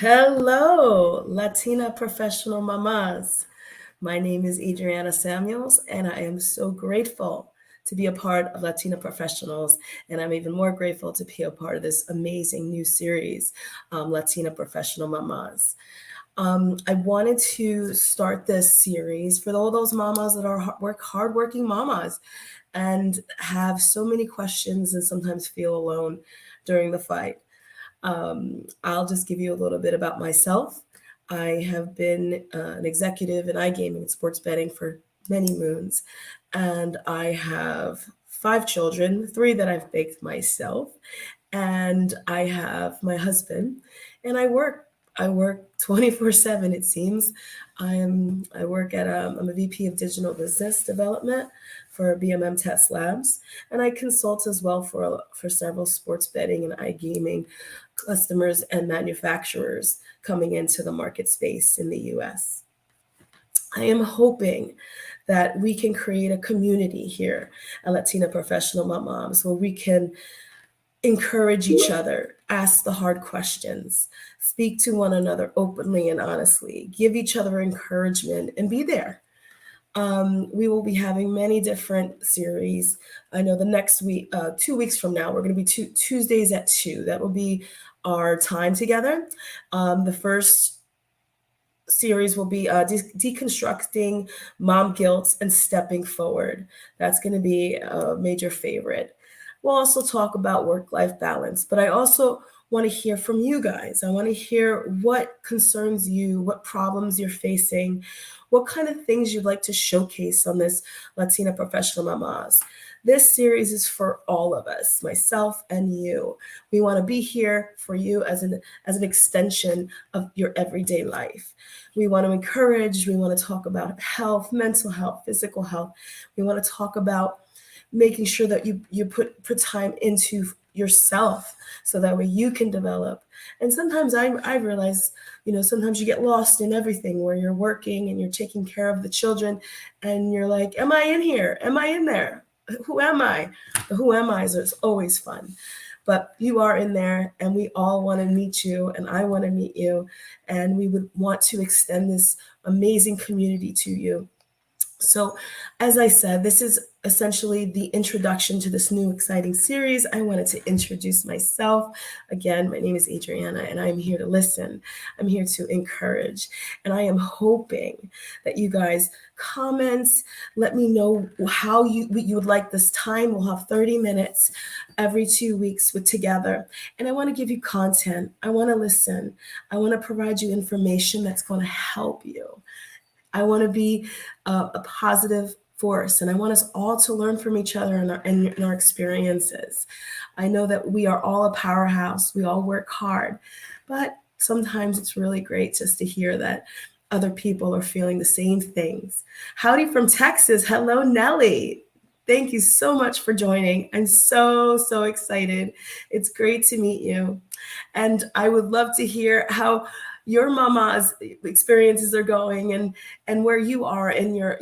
Hello, Latina professional mamas. My name is Adriana Samuels, and I am so grateful to be a part of Latina Professionals. And I'm even more grateful to be a part of this amazing new series, Latina Professional Mamas. I wanted to start this series for all those mamas that are hardworking mamas and have so many questions and sometimes feel alone during the fight. I'll just give you a little bit about myself. I have been an executive in iGaming and sports betting for many moons, and I have five children, three that I've baked myself, and I have my husband, and I work. I work 24/7. It seems. I work at I'm a VP of Digital Business Development for BMM Test Labs, and I consult as well for several sports betting and iGaming customers and manufacturers coming into the market space in the US. I am hoping that we can create a community here at Latina Professional Moms where we can encourage each other, ask the hard questions, speak to one another openly and honestly, give each other encouragement, and be there. We will be having many different series. I know the next week, 2 weeks from now, we're going to be Tuesdays at 2. That will be our time together. The first series will be deconstructing mom guilt and stepping forward. That's going to be a major favorite. We'll also talk about work-life balance, but I also want to hear from you guys. I want to hear what concerns you, what problems you're facing, what kind of things you'd like to showcase on this Latina Professional Mamas. This series is for all of us, myself and you. We want to be here for you as an extension of your everyday life. We want to encourage, we want to talk about health, mental health, physical health. We want to talk about making sure that you put time into yourself so that way you can develop. And sometimes I realize, sometimes you get lost in everything where you're working and you're taking care of the children and you're like, am I in here? Am I in there? Who am I? The who am I's are always fun. But you are in there, and we all want to meet you, and I want to meet you, and we would want to extend this amazing community to you. So, as I said, this is essentially the introduction to this new exciting series. I wanted to introduce myself. Again, my name is Adriana, and I'm here to listen. I'm here to encourage. And I am hoping that you guys comment, let me know how you would like this time. We'll have 30 minutes every 2 weeks together. And I want to give you content. I want to listen. I want to provide you information that's going to help you. I want to be a positive force, and I want us all to learn from each other and our experiences. I know that we are all a powerhouse. We all work hard, but sometimes it's really great just to hear that other people are feeling the same things. Howdy from Texas. Hello, Nellie. Thank you so much for joining. I'm so, so excited. It's great to meet you. And I would love to hear how your mama's experiences are going and where you are in your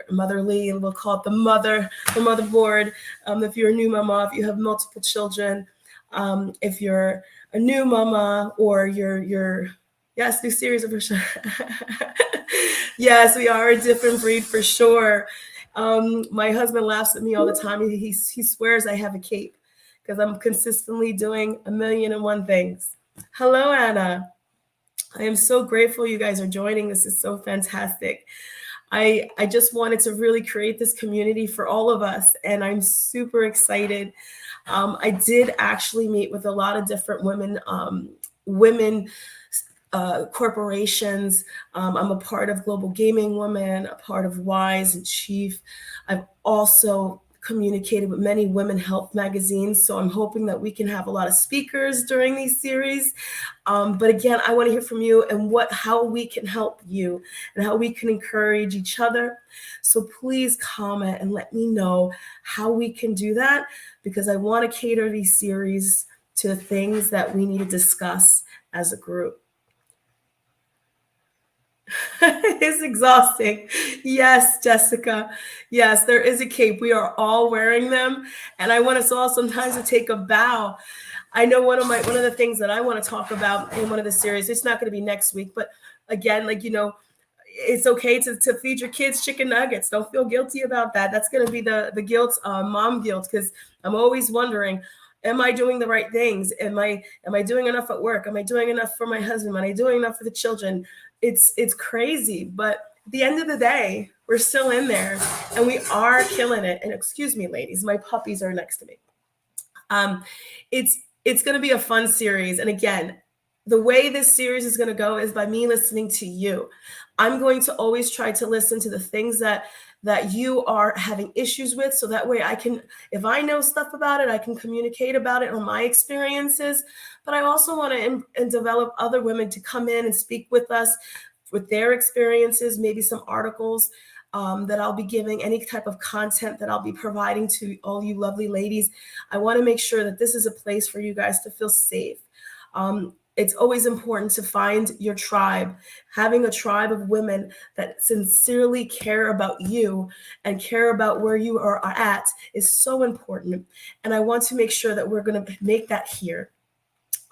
motherly, and we'll call it the motherboard. If you're a new mama, if you have multiple children, if you're a new mama, or you're yes, new series for sure. Yes, we are a different breed for sure. My husband laughs at me all the time. He swears I have a cape because I'm consistently doing 1,000,001 things. Hello, Anna. I am so grateful you guys are joining. This is so fantastic. I just wanted to really create this community for all of us, and I'm super excited. I did actually meet with a lot of different women corporations. I'm a part of Global Gaming Women, a part of Wise and Chief. I've also communicated with many women health magazines. So I'm hoping that we can have a lot of speakers during these series. But again, I want to hear from you and how we can help you and how we can encourage each other. So please comment and let me know how we can do that, because I want to cater these series to the things that we need to discuss as a group. It's exhausting. Yes, Jessica. Yes, there is a cape. We are all wearing them. And I want us all sometimes to take a bow. I know one of the things that I want to talk about in one of the series, it's not going to be next week, but again, like, it's okay to feed your kids chicken nuggets. Don't feel guilty about that. That's going to be the guilt, mom guilt, because I'm always wondering, am I doing the right things? Am I doing enough at work? Am I doing enough for my husband? Am I doing enough for the children? It's crazy, but at the end of the day, we're still in there and we are killing it. And excuse me, ladies, my puppies are next to me. Um, it's going to be a fun series, and again, the way this series is going to go is by me listening to you. I'm going to always try to listen to the things that you are having issues with, so that way I can, if I know stuff about it, I can communicate about it on my experiences. But I also want to and develop other women to come in and speak with us with their experiences, maybe some articles that I'll be giving, any type of content that I'll be providing to all you lovely ladies. I want to make sure that this is a place for you guys to feel safe. It's always important to find your tribe. Having a tribe of women that sincerely care about you and care about where you are at is so important. And I want to make sure that we're going to make that here.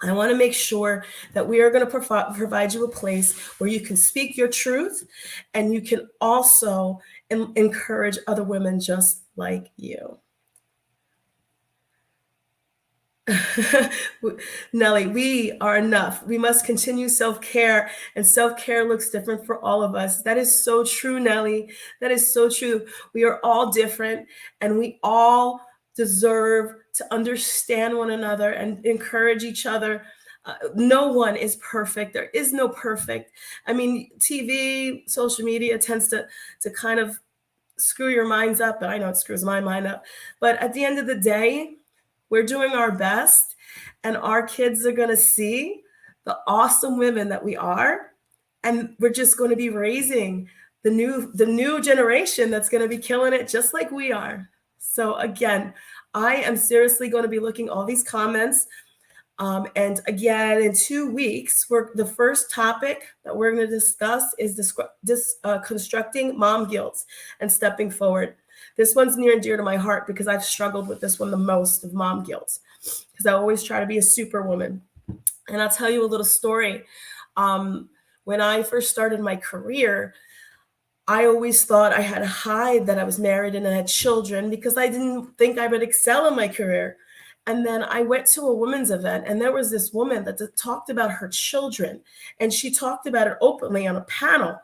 I want to make sure that we are going to provide you a place where you can speak your truth and you can also encourage other women just like you. Nellie, we are enough. We must continue self-care, and self-care looks different for all of us. That is so true, Nellie. That is so true. We are all different, and we all deserve to understand one another and encourage each other. No one is perfect. There is no perfect. I mean, TV, social media tends to kind of screw your minds up, but I know it screws my mind up. But at the end of the day, we're doing our best, and our kids are going to see the awesome women that we are, and we're just going to be raising the new generation that's going to be killing it just like we are. So again, I am seriously going to be looking all these comments. And again, in 2 weeks, the first topic that we're going to discuss is constructing mom guilt and stepping forward. This one's near and dear to my heart because I've struggled with this one the most, of mom guilt, because I always try to be a superwoman. And I'll tell you a little story. When I first started my career, I always thought I had to hide that I was married and I had children because I didn't think I would excel in my career. And then I went to a women's event, and there was this woman that talked about her children, and she talked about it openly on a panel.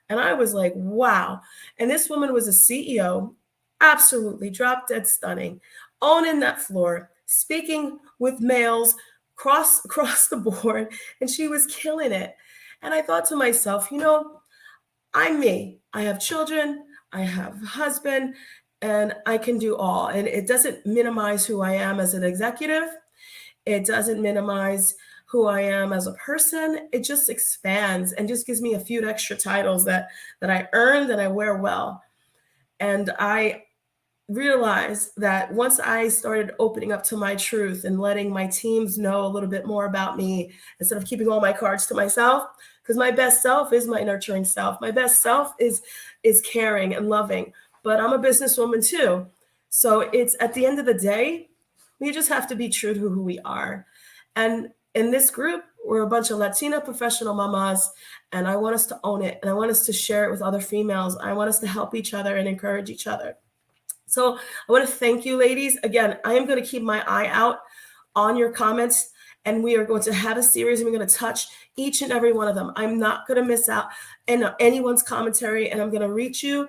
And I was like, wow. And this woman was a CEO, absolutely drop dead stunning, owning that floor, speaking with males across the board, and she was killing it. And I thought to myself, I'm me. I have children, I have a husband, and I can do all. And it doesn't minimize who I am as an executive. It doesn't minimize who I am as a person. It just expands and just gives me a few extra titles that I earned and I wear well. And I realized that once I started opening up to my truth and letting my teams know a little bit more about me instead of keeping all my cards to myself, because my best self is my nurturing self. My best self is caring and loving, but I'm a businesswoman too. So it's, at the end of the day, we just have to be true to who we are. And in this group, we're a bunch of Latina professional mamas, and I want us to own it, and I want us to share it with other females. I want us to help each other and encourage each other. So I want to thank you, ladies. Again, I am going to keep my eye out on your comments, and we are going to have a series, and we're going to touch each and every one of them. I'm not going to miss out on anyone's commentary, and I'm going to reach you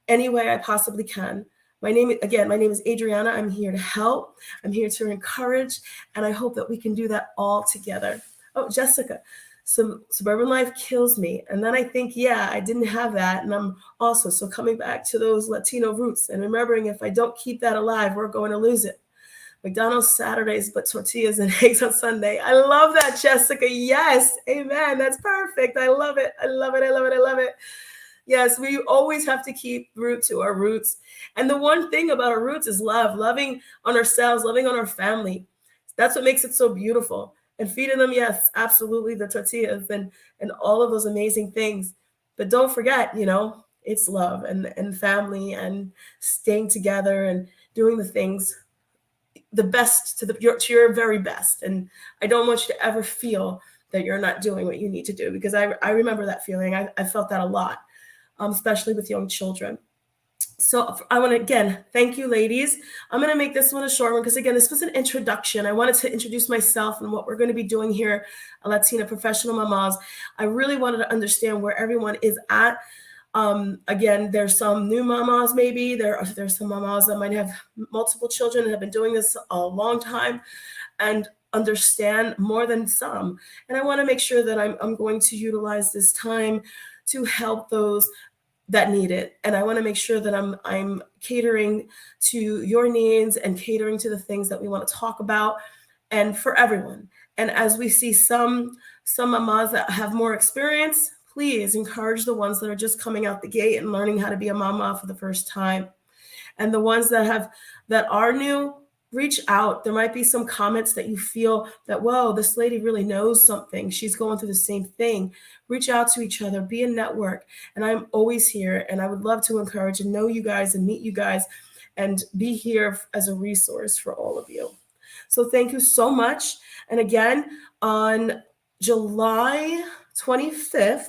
any way I possibly can. My name is Adriana. I'm here to help. I'm here to encourage, and I hope that we can do that all together. Oh, Jessica, suburban life kills me. And then I think, yeah, I didn't have that. And I'm also, so coming back to those Latino roots and remembering, if I don't keep that alive, we're going to lose it. McDonald's Saturdays, but tortillas and eggs on Sunday. I love that, Jessica. Yes, amen. That's perfect. I love it. I love it. I love it. I love it. Yes, we always have to keep root to our roots. And the one thing about our roots is love, loving on ourselves, loving on our family. That's what makes it so beautiful. And feeding them, yes, absolutely, the tortillas and all of those amazing things. But don't forget, it's love and family and staying together and doing the things the best to your very best. And I don't want you to ever feel that you're not doing what you need to do, because I remember that feeling. I felt that a lot, especially with young children. So I want to again thank you, ladies. I'm going to make this one a short one because again, this was an introduction. I wanted to introduce myself and what we're going to be doing here at Latina Professional Mamas. I really wanted to understand where everyone is at. Again, there's some new mamas, maybe there's some mamas that might have multiple children and have been doing this a long time and understand more than some. And I want to make sure that I'm going to utilize this time to help those that need it. And I want to make sure that I'm catering to your needs and catering to the things that we want to talk about, and for everyone. And as we see some mamas that have more experience, please encourage the ones that are just coming out the gate and learning how to be a mama for the first time. And the ones that are new, reach out. There might be some comments that you feel that, whoa, this lady really knows something. She's going through the same thing. Reach out to each other, be a network. And I'm always here. And I would love to encourage and know you guys and meet you guys and be here as a resource for all of you. So thank you so much. And again, on July 25th,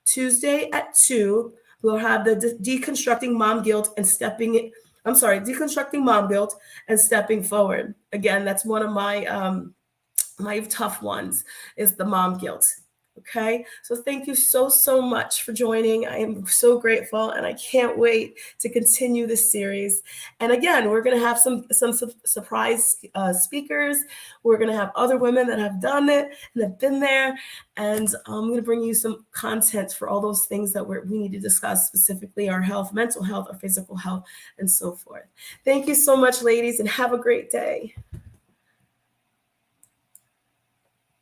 Tuesday at 2, we'll have the deconstructing mom guilt and deconstructing mom guilt and stepping forward. Again, that's one of my tough ones, is the mom guilt. Okay, so thank you so much for joining. I am so grateful, and I can't wait to continue this series. And again, we're going to have some surprise speakers. We're going to have other women that have done it and have been there, and I'm going to bring you some content for all those things that we need to discuss, specifically our health, mental health, our physical health, and so forth. Thank you so much, ladies, and have a great day.